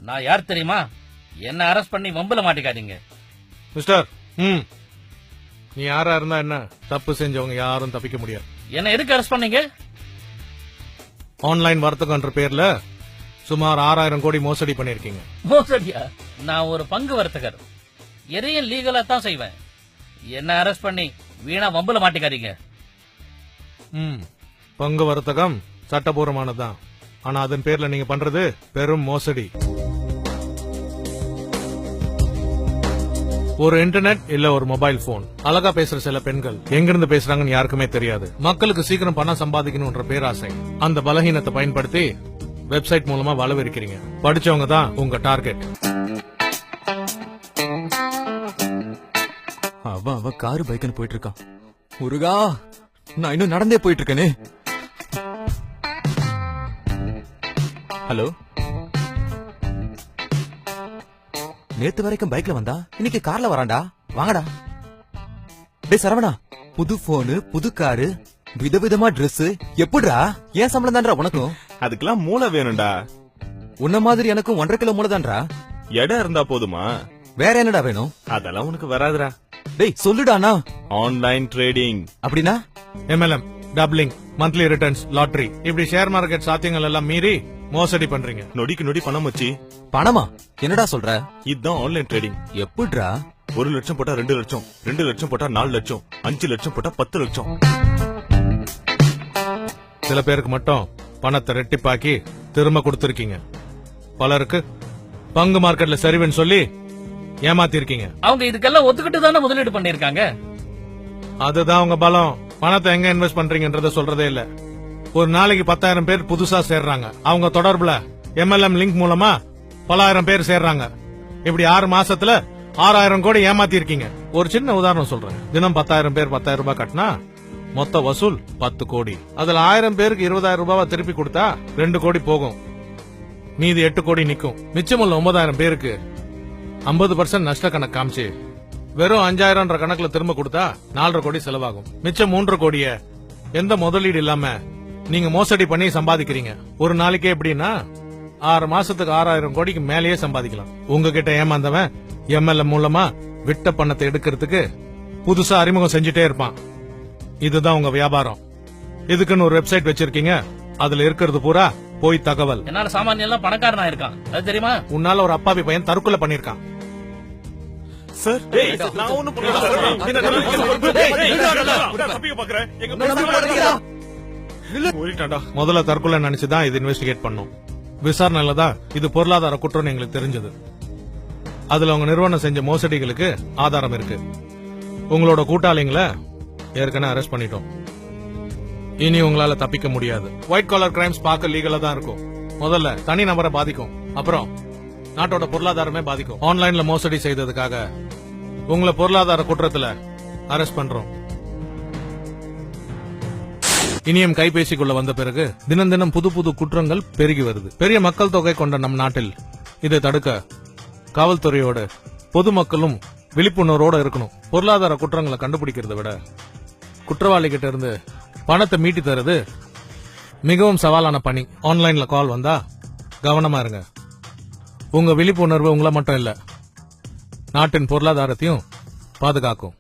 நான் யார் தெரியுமா? என்ன அரெஸ்ட் பண்ணி வம்புல மாட்டிக்காதீங்க. மிஸ்டர் நீ யாரா இருந்தா என்ன, தப்பு செஞ்சவங்க யாரும் தப்பிக்க முடியாது. என்ன எதுக்கு அரெஸ்ட் பண்ணீங்க? ஆன்லைன் வர்த்தகம்ன்ற பேர்ல சுமார் 6000 கோடி மோசடி பண்ணிருக்கீங்க. மோசடியா? நான் ஒரு பங்கு வர்த்தகர், எதையும் லீகலா தான் செய்வேன். என்ன அரெஸ்ட் பண்ணி வீணா வம்புல மாட்டிக்காதீங்க. பங்கு வர்த்தகம் சட்டபூர்வமானதுதான், ஆனா அதன் பேர்ல நீங்க பண்றது பெரும் மோசடி. ஒரு இன்டர்நெட் இல்ல ஒரு மொபைல் போன், அழகா பேசுற சில பெண்கள் எங்கிருந்து பேசுறாங்கன்னு யாருக்குமே தெரியாது. மக்களுக்கு சீக்கிரம் பணம் சம்பாதிக்கணும்ன்ற பேராசை, அந்த பலகீனத்தை பயன்படுத்தி வெப்சைட் மூலமா வளவிருக்கிறீங்க. படிச்சவங்க தான் உங்க டார்கெட். அவன் காரு பைக்குன்னு போயிட்டு இருக்கான். முருகா, நான் இன்னும் நடந்தே போயிட்டு இருக்கேனே. ஹலோ, நேத்து வரைக்கும் பைக்ல வந்தா இன்னைக்கு கார்ல வரான்டா. வாங்கடா. டேய் சரவணா, புது போனு, புது காரு, விதவிதமா ட்ரெஸ். எப்படிடா? ஏன் சம்பளம் தான்டா உனக்கும்? அதுக்கெல்லாம் மூளை வேணும்டா. உன்ன மாதிரி எனக்கும் 1.5 கிலோ மூளை தான்டா. இடம் இருந்தா போதுமா? வேற என்னடா வேணும்? அதெல்லாம் உனக்கு வராதுடா. டேய் சொல்லுடானா. ஆன்லைன் ட்ரேடிங் அப்படின்னா MLM, doubling, monthly returns, lottery, இப்படி ஷேர் மார்க்கெட் சாத்தியங்கள் எல்லாம் மீறி மோசடி பண்றீங்க. நொடிக்கு நொடி பணம் வச்சு. பணமா? என்னடா சொல்ற? இதுதான் ஆன்லைன் ட்ரேடிங். எப்படிடா? 1 லட்சம் போட்டா 2 லட்சம், 2 லட்சம் போட்டா 4 லட்சம், 5 லட்சம் போட்டா 10 லட்சம். சில பேருக்கு மட்டும் பணத்தை ரெட்டிப்பாக்கி திரும்ப கொடுத்திருக்கீங்க. பலருக்கு பங்கு மார்க்கெட்ல சரிவுன்னு சொல்லி ஏமாத்திருக்கீங்க. அவங்க இதுக்கெல்லாம் ஒத்துக்கிட்டு தானே முதலீடு பண்ணிருக்காங்க. அதுதான் உங்க பலம். பணத்தை எங்க இன்வெஸ்ட் பண்றீங்கன்றத சொல்றதே இல்ல. ஒரு நாளைக்கு 10,000 பேர் புதுசா சேர்றாங்க. அவங்க தொடர்புல MLM லிங்க் மூலமா பல ஆயிரம் பேர் சேர்றாங்க. இப்படி 6 மாசத்துல 6000 கோடி ஏமாத்தி இருக்கீங்க. ஒரு சின்ன உதாரணம் சொல்றேன். தினம் 10,000 பேர் 10,000 ரூபாய் கட்டினா மொத்த வசூல் 10 கோடி. அதுல 1000 பேருக்கு 20,000 ரூபாவை திருப்பி கொடுத்தா 2 கோடி போகும். மீதி 8 கோடி நிக்கும். மிச்சமுள்ள 9,000 பேருக்கு 50% நஷ்ட கணக்கு காமிச்சு வெறும் 5,000 கணக்குல திரும்ப கொடுத்தா 4.5 கோடி செலவாகும். மிச்சம் 3.5 கோடிய எந்த முதலீடு இல்லாம நீங்க மோசடி பண்ணி சம்பாதிக்கிறீங்க. ஒரு நாளைக்கே எப்படின்னா 6 மாசத்துக்கு 6,000 கோடிக்கு மேலேயே சம்பாதிக்கலாம். உங்ககிட்ட ஏமாந்தவன் MLM மூலமா விட்ட பணத்தை எடுக்கிறதுக்கு புதுசா அறிமுகம் செஞ்சுட்டே இருப்பான். இதுதான் உங்க வியாபாரம். இதுக்குன்னு ஒரு வெப்சைட் வச்சிருக்கீங்க. அதுல இருக்கிறது பூரா போய் தகவல். என்னால சாமானியம் எல்லாம் பணக்காரனா இருக்கான், அது தெரியுமா? உன்னால ஒரு அப்பாவி பையன் தற்கொலை பண்ணிருக்கான். சார், நான் ஒண்ணும் முதல்ல தற்கொலை நினைச்சுதான் இது இன்வெஸ்டிகேட் பண்ணோம். விசாரணையில தான் இது பொருளாதார குற்றம்னு எங்களுக்கு தெரிஞ்சது. அதுல உங்க நிறுவனம் செஞ்ச மோசடிகளுக்கு ஆதாரம் இருக்கு. உங்களோட கூட்டாளிங்களை ஏற்கனவே அரெஸ்ட் பண்ணிட்டோம். இனி உங்களால தப்பிக்க முடியாது. ஒயிட் காலர் கிரைம்ஸ் பார்க்க லீகலா தான் இருக்கும். முதல்ல தனி நபரை பாதிக்கும், அப்புறம் நாட்டோட பொருளாதாரமே பாதிக்கும். ஆன்லைன்ல மோசடி செய்ததுக்காக உங்களை பொருளாதார குற்றத்துல அரெஸ்ட் பண்றோம். இனியும் கைபேசிக்குள்ள வந்த பிறகு தினம் தினம் புது புது குற்றங்கள் பெருகி வருது. பெரிய மக்கள் தொகை கொண்ட நம் நாட்டில் இதை தடுக்க காவல்துறையோட பொதுமக்களும் விழிப்புணர்வோட இருக்கணும். பொருளாதார குற்றங்களை கண்டுபிடிக்கிறத விட குற்றவாளி கிட்ட இருந்து பணத்தை மீட்டி தருது மிகவும் சவாலான பணி. ஆன்லைன்ல கால் வந்தா கவனமா இருங்க. உங்க விழிப்புணர்வு உங்களை மட்டும் இல்ல, நாட்டின் பொருளாதாரத்தையும் பாதுகாக்கும்.